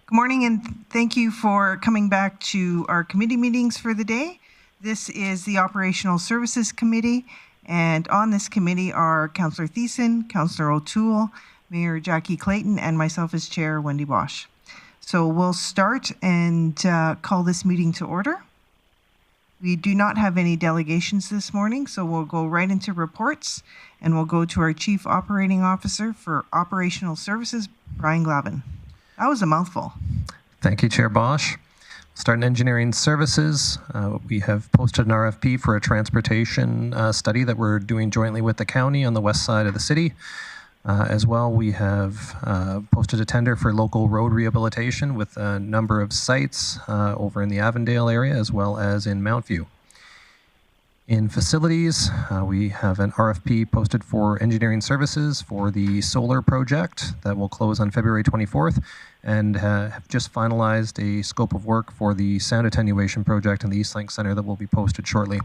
Good morning, and thank you for coming back to our committee meetings for the day. This is the Operational Services Committee, and on this committee are Councillor Thiessen, Councillor O'Toole, Mayor Jackie Clayton, and myself as Chair, Wendy Bosch. So we'll start and call this meeting to order. We do not have any delegations this morning, so we'll go right into reports, and we'll go to our Chief Operating Officer for Operational Services, Brian Glavin. That was a mouthful. Thank you, Chair Bosch. Start in engineering services. We have posted an RFP for a transportation study that we're doing jointly with the county on the west side of the city. As well, we have posted a tender for local road rehabilitation with a number of sites over in the Avondale area as well as in Mountview. In facilities, we have an RFP posted for engineering services for the solar project that will close on February 24th, and have just finalized a scope of work for the sound attenuation project in the Eastlink Centre that will be posted shortly.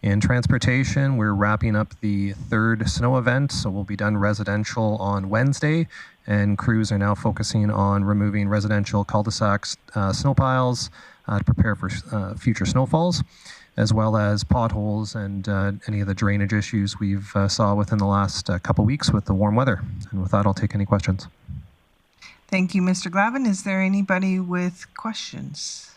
In transportation, we're wrapping up the third snow event, so we'll be done residential on Wednesday, and crews are now focusing on removing residential cul-de-sacs, snow piles to prepare for future snowfalls, as well as potholes and any of the drainage issues we've saw within the last couple weeks with the warm weather. And with that, I'll take any questions. Thank you, Mr. Glavin. Is there anybody with questions?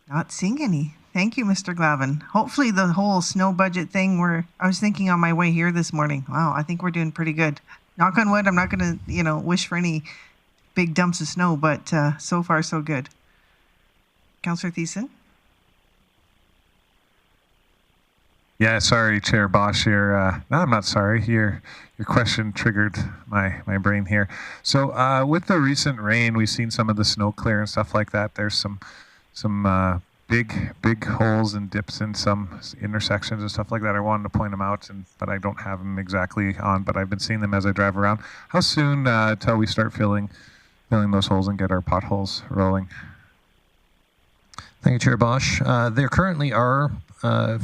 Not seeing any. Thank you, Mr. Glavin. Hopefully the whole snow budget thing I was thinking on my way here this morning, wow, I think we're doing pretty good. Knock on wood, I'm not going to, wish for any big dumps of snow, but so far so good. Councillor Thiessen? Yeah, sorry, Chair Bosch here. No, I'm not sorry. Your question triggered my brain here. So with the recent rain, we've seen some of the snow clear and stuff like that. There's some big holes and dips in some intersections and stuff like that. I wanted to point them out, but I don't have them exactly on. But I've been seeing them as I drive around. How soon till we start filling those holes and get our potholes rolling? Thank you, Chair Bosch. There currently are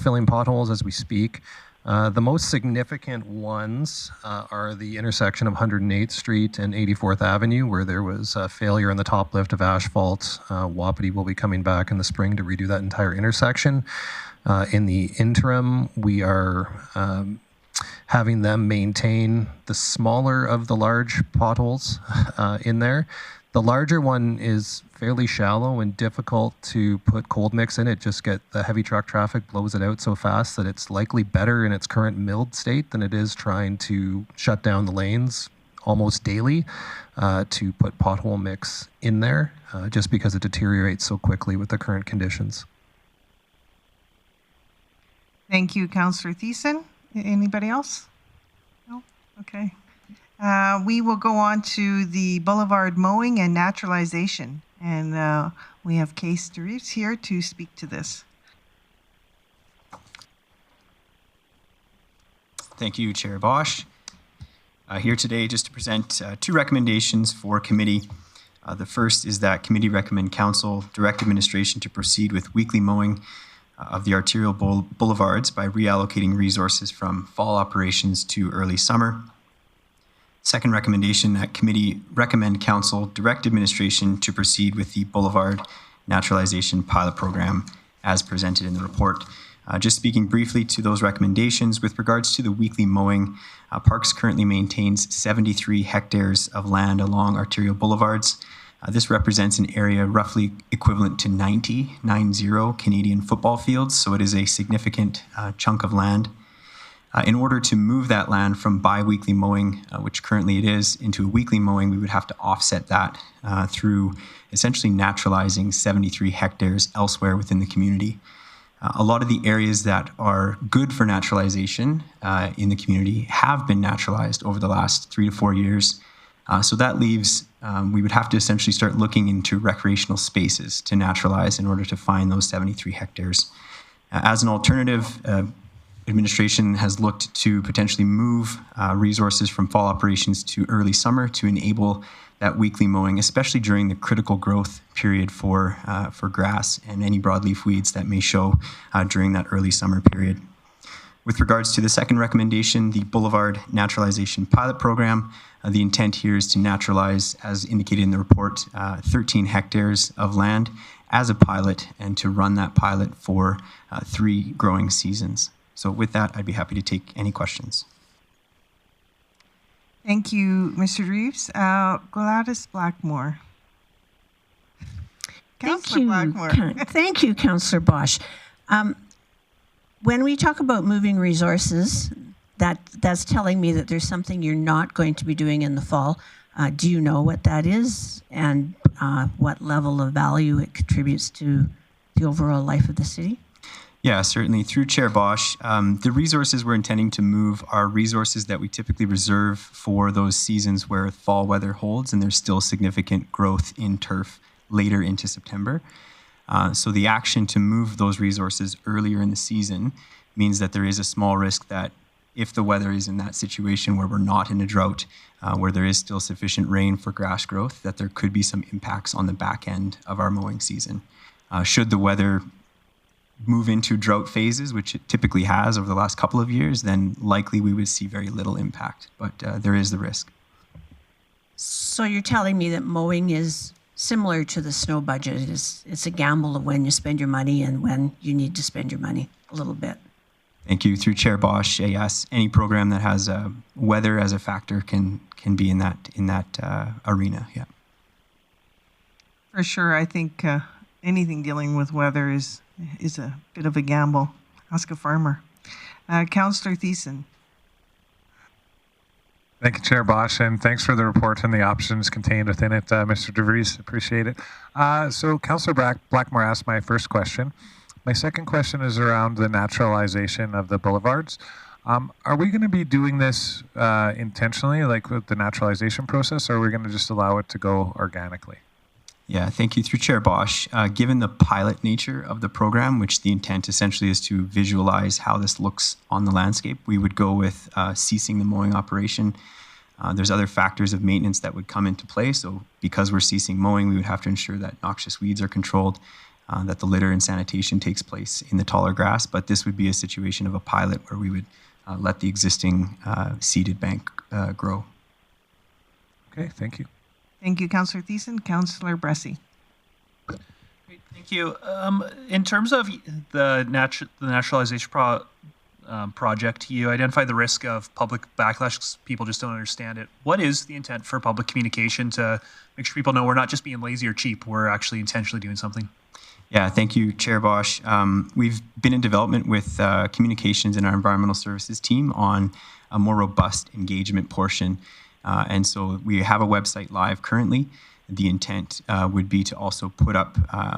filling potholes as we speak. The most significant ones are the intersection of 108th Street and 84th Avenue, where there was a failure in the top lift of asphalt. Wapiti will be coming back in the spring to redo that entire intersection. In the interim, we are having them maintain the smaller of the large potholes in there. The larger one is fairly shallow and difficult to put cold mix in. The heavy truck traffic blows it out so fast that it's likely better in its current milled state than it is trying to shut down the lanes almost daily to put pothole mix in there, just because it deteriorates so quickly with the current conditions. Thank you, Councillor Thiessen. Anybody else? No? Okay. We will go on to the Boulevard Mowing and Naturalization, and we have Kay Sturris here to speak to this. Thank you, Chair Bosch. Here today just to present two recommendations for committee. The first is that committee recommend council direct administration to proceed with weekly mowing of the arterial boulevards by reallocating resources from fall operations to early summer. Second recommendation, that committee recommend council direct administration to proceed with the Boulevard Naturalization pilot program as presented in the report. Just speaking briefly to those recommendations, with regards to the weekly mowing, Parks currently maintains 73 hectares of land along arterial boulevards. This represents an area roughly equivalent to 90 Canadian football fields, so it is a significant chunk of land. In order to move that land from bi-weekly mowing, which currently it is, into a weekly mowing, we would have to offset that through essentially naturalizing 73 hectares elsewhere within the community. A lot of the areas that are good for naturalization in the community have been naturalized over the last 3 to 4 years. So that leaves, we would have to essentially start looking into recreational spaces to naturalize in order to find those 73 hectares. As an alternative, administration has looked to potentially move resources from fall operations to early summer to enable that weekly mowing, especially during the critical growth period for grass and any broadleaf weeds that may show during that early summer period. With regards to the second recommendation, the Boulevard Naturalization Pilot Program, the intent here is to naturalize, as indicated in the report, 13 hectares of land as a pilot and to run that pilot for 3 growing seasons. So with that, I'd be happy to take any questions. Thank you, Mr. Reeves. Gladys Blackmore. Councillor Blackmore. Thank you, Councillor Bosch. When we talk about moving resources, that's telling me that there's something you're not going to be doing in the fall. Do you know what that is and what level of value it contributes to the overall life of the city? Yeah, certainly. Through Chair Bosch, the resources we're intending to move are resources that we typically reserve for those seasons where fall weather holds and there's still significant growth in turf later into September. So the action to move those resources earlier in the season means that there is a small risk that if the weather is in that situation where we're not in a drought, where there is still sufficient rain for grass growth, that there could be some impacts on the back end of our mowing season. Should the weather move into drought phases, which it typically has over the last couple of years, then likely we would see very little impact, but there is the risk. So you're telling me that mowing is similar to the snow budget. It's a gamble of when you spend your money and when you need to spend your money a little bit. Thank you. Through Chair Bosch, yes, any program that has weather as a factor can be in that arena. Yeah. For sure, I think anything dealing with weather is a bit of a gamble. Ask a farmer. Councillor Thiessen. Thank you, Chair Bosch, and thanks for the report and the options contained within it, Mr. DeVries. Appreciate it. So Councillor Blackmore asked my first question. My second question is around the naturalization of the boulevards. Are we going to be doing this intentionally, like with the naturalization process, or are we going to just allow it to go organically? Yeah, thank you. Through Chair Bosch, given the pilot nature of the program, which the intent essentially is to visualize how this looks on the landscape, we would go with ceasing the mowing operation. There's other factors of maintenance that would come into play. So because we're ceasing mowing, we would have to ensure that noxious weeds are controlled, that the litter and sanitation takes place in the taller grass. But this would be a situation of a pilot where we would let the existing seeded bank grow. Okay, thank you. Thank you, Councillor Thiessen. Councillor Bressie. Great, thank you. In terms of the naturalization project, you identify the risk of public backlash because people just don't understand it. What is the intent for public communication to make sure people know we're not just being lazy or cheap, we're actually intentionally doing something? Yeah, thank you, Chair Bosch. We've been in development with communications in our environmental services team on a more robust engagement portion. And so we have a website live currently. The intent would be to also put up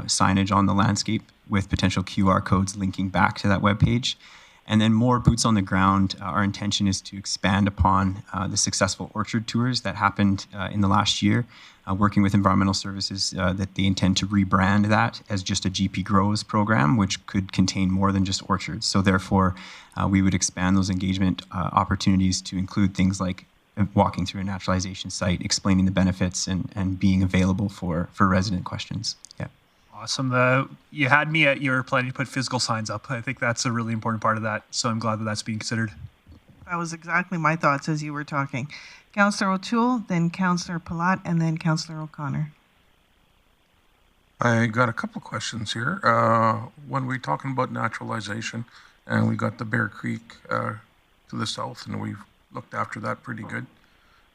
signage on the landscape with potential QR codes linking back to that webpage. And then more boots on the ground. Our intention is to expand upon the successful orchard tours that happened in the last year, working with environmental services that they intend to rebrand that as just a GP Grows program, which could contain more than just orchards. So therefore, we would expand those engagement opportunities to include things like walking through a naturalization site, explaining the benefits, and being available for resident questions. Yeah. Awesome. You had me at your planning to put physical signs up. I think that's a really important part of that. So I'm glad that that's being considered. That was exactly my thoughts as you were talking. Councillor O'Toole, then Councillor Palat, and then Councillor O'Connor. I got a couple questions here. When we're talking about naturalization, and we got the Bear Creek to the south, and we've looked after that pretty good.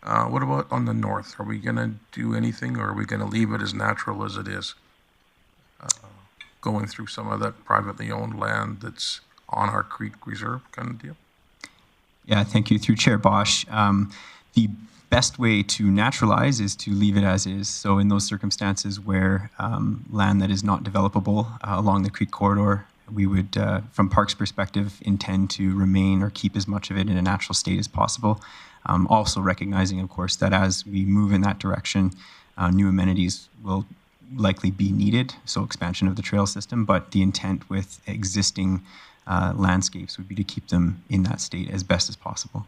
What about on the north? Are we going to do anything, or are we going to leave it as natural as it is? Going through some of that privately owned land that's on our creek reserve kind of deal? Yeah, thank you. Through Chair Bosch, the best way to naturalize is to leave it as is. So in those circumstances where land that is not developable along the creek corridor, we would, from Parks' perspective, intend to remain or keep as much of it in a natural state as possible. Also recognizing, of course, that as we move in that direction, new amenities will likely be needed, so expansion of the trail system, but the intent with existing landscapes would be to keep them in that state as best as possible.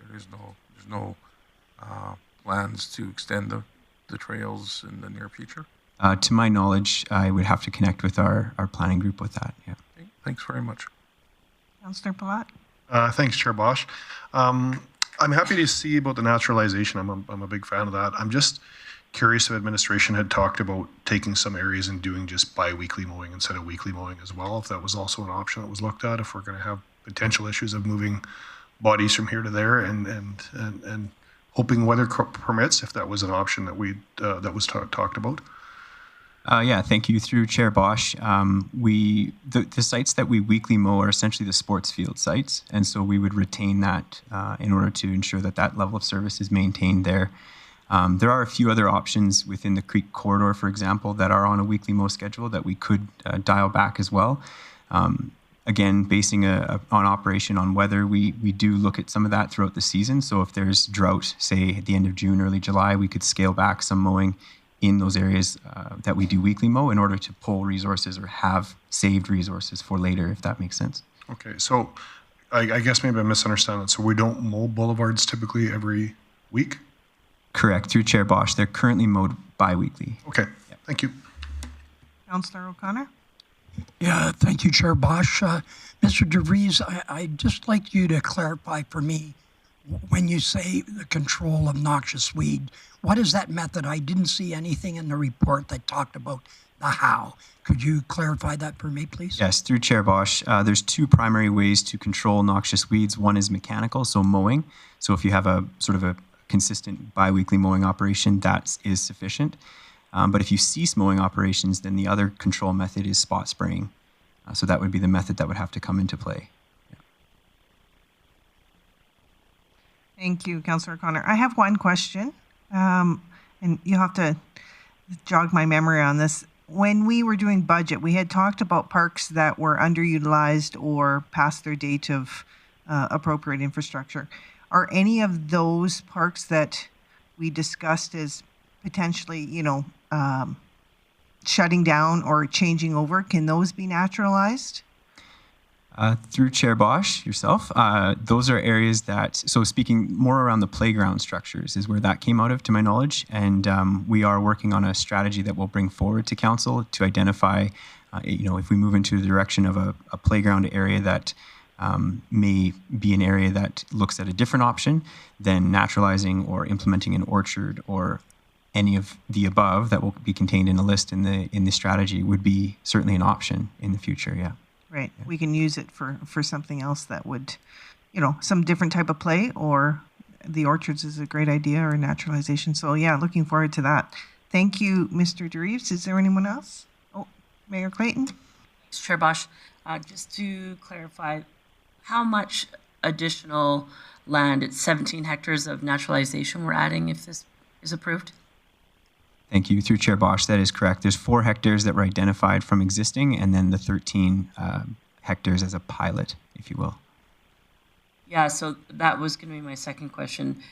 But there's no plans to extend the trails in the near future? To my knowledge, I would have to connect with our planning group with that. Yeah. Okay, thanks very much. Councillor Palat. Thanks, Chair Bosch. I'm happy to see about the naturalization. I'm a big fan of that. I'm just curious if administration had talked about taking some areas and doing just bi-weekly mowing instead of weekly mowing as well, if that was also an option that was looked at, if we're going to have potential issues of moving bodies from here to there and hoping weather permits, if that was an option that that was talked about. Yeah, thank you. Through Chair Bosch, the sites that we weekly mow are essentially the sports field sites, and so we would retain that in order to ensure that that level of service is maintained there. There are a few other options within the creek corridor, for example, that are on a weekly mow schedule that we could dial back as well. Again, basing on operation on weather, we do look at some of that throughout the season. So if there's drought, say at the end of June, early July, we could scale back some mowing in those areas that we do weekly mow in order to pull resources or have saved resources for later, if that makes sense. Okay, so I guess maybe I misunderstand that. So we don't mow boulevards typically every week? Correct. Through Chair Bosch, they're currently mowed bi-weekly. Okay, thank you. Councillor O'Connor? Yeah, thank you, Chair Bosch. Mr. DeVries, I'd just like you to clarify for me, when you say the control of noxious weed, what is that method? I didn't see anything in the report that talked about the how. Could you clarify that for me, please? Yes, through Chair Bosch, there's two primary ways to control noxious weeds. One is mechanical, so mowing. So if you have a sort of a consistent bi-weekly mowing operation, that is sufficient. But if you cease mowing operations, then the other control method is spot spraying. So that would be the method that would have to come into play. Yeah. Thank you, Councillor O'Connor. I have one question, and you'll have to jog my memory on this. When we were doing budget, we had talked about parks that were underutilized or past their date of appropriate infrastructure. Are any of those parks that we discussed as potentially, shutting down or changing over, can those be naturalized? Through Chair Bosch, yourself, those are areas that, so speaking more around the playground structures is where that came out of, to my knowledge, and we are working on a strategy that we'll bring forward to council to identify, if we move into the direction of a playground area that may be an area that looks at a different option than naturalizing or implementing an orchard or any of the above that will be contained in a list in the strategy would be certainly an option in the future. Yeah. Right. Yeah. We can use it for something else that would, some different type of play, or the orchards is a great idea, or naturalization. So yeah, looking forward to that. Thank you, Mr. DeReeves. Is there anyone else? Oh, Mayor Clayton. Thanks, Chair Bosch. Just to clarify, how much additional land, it's 17 hectares of naturalization we're adding if this is approved? Thank you. Through Chair Bosch, that is correct. There's 4 hectares that were identified from existing, and then the 13 hectares as a pilot, if you will. Yeah, so that was going to be my second question.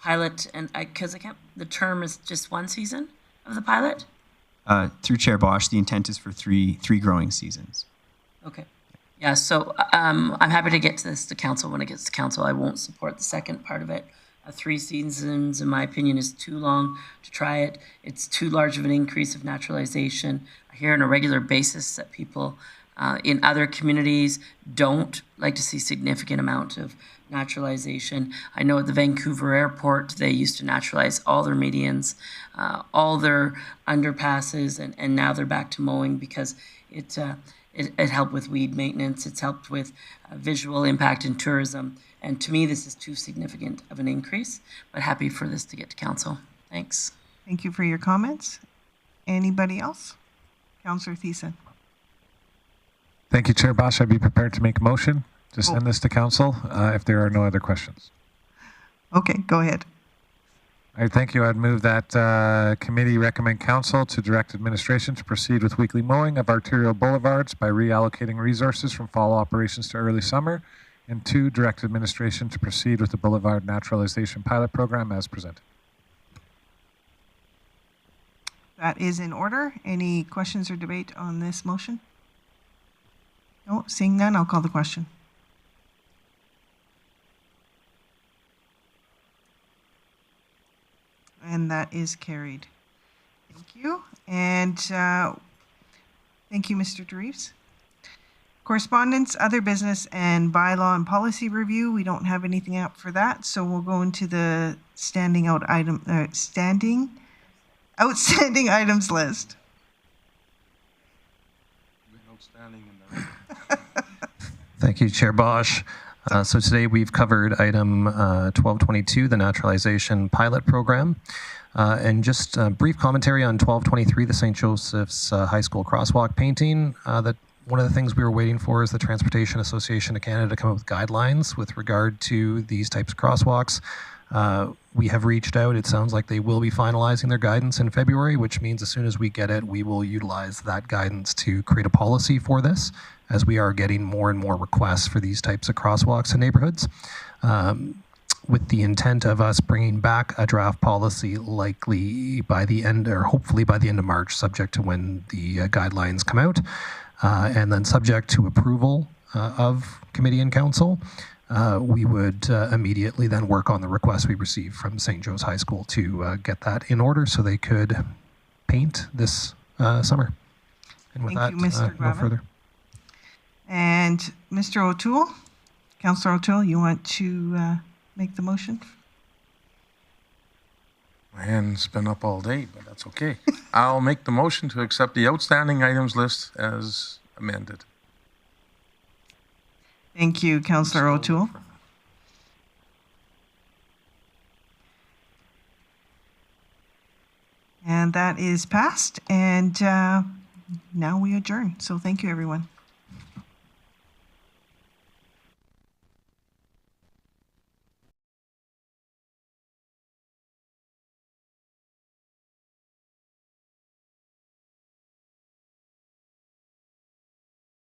Pilot, and because I can't, the term is just one season of the pilot? Through Chair Bosch, the intent is for three growing seasons. Okay. Yeah, so I'm happy to get to this to council when it gets to council. I won't support the second part of it. 3 seasons, in my opinion, is too long to try it. It's too large of an increase of naturalization. I hear on a regular basis that people in other communities don't like to see significant amount of naturalization. I know at the Vancouver airport, they used to naturalize all their medians, all their underpasses, and now they're back to mowing because it helped with weed maintenance. It's helped with visual impact in tourism. And to me, this is too significant of an increase, but happy for this to get to council. Thanks. Thank you for your comments. Anybody else? Councillor Thiessen. Thank you, Chair Bosch. I'd be prepared to make a motion to send this to council if there are no other questions. Okay, go ahead. All right, thank you. I'd move that committee recommend council to direct administration to proceed with weekly mowing of arterial boulevards by reallocating resources from fall operations to early summer. And 2, direct administration to proceed with the Boulevard Naturalization Pilot Program as presented. That is in order. Any questions or debate on this motion? No, seeing none, I'll call the question. And that is carried. Thank you. And thank you, Mr. DeReeves. Correspondence, other business, and bylaw and policy review. We don't have anything up for that, so we'll go into the outstanding items list. Thank you, Chair Bosch. So today we've covered item 1222, the Naturalization Pilot Program. And just a brief commentary on 1223, the St. Joseph's High School crosswalk painting. That one of the things we were waiting for is the Transportation Association of Canada to come up with guidelines with regard to these types of crosswalks. We have reached out. It sounds like they will be finalizing their guidance in February, which means as soon as we get it, we will utilize that guidance to create a policy for this, as we are getting more and more requests for these types of crosswalks in neighborhoods, with the intent of us bringing back a draft policy likely by the end, or hopefully by the end of March, subject to when the guidelines come out, and then subject to approval of committee and council. We would immediately then work on the request we received from St. Joe's High School to get that in order so they could paint this summer. And with Thank that, you, Mr. no Gravett. further. And Mr. O'Toole, Councillor O'Toole, you want to make the motion? My hand's been up all day, but that's okay. I'll make the motion to accept the outstanding items list as amended. Thank you, Councillor O'Toole. And that is passed, and now we adjourn. So thank you, everyone.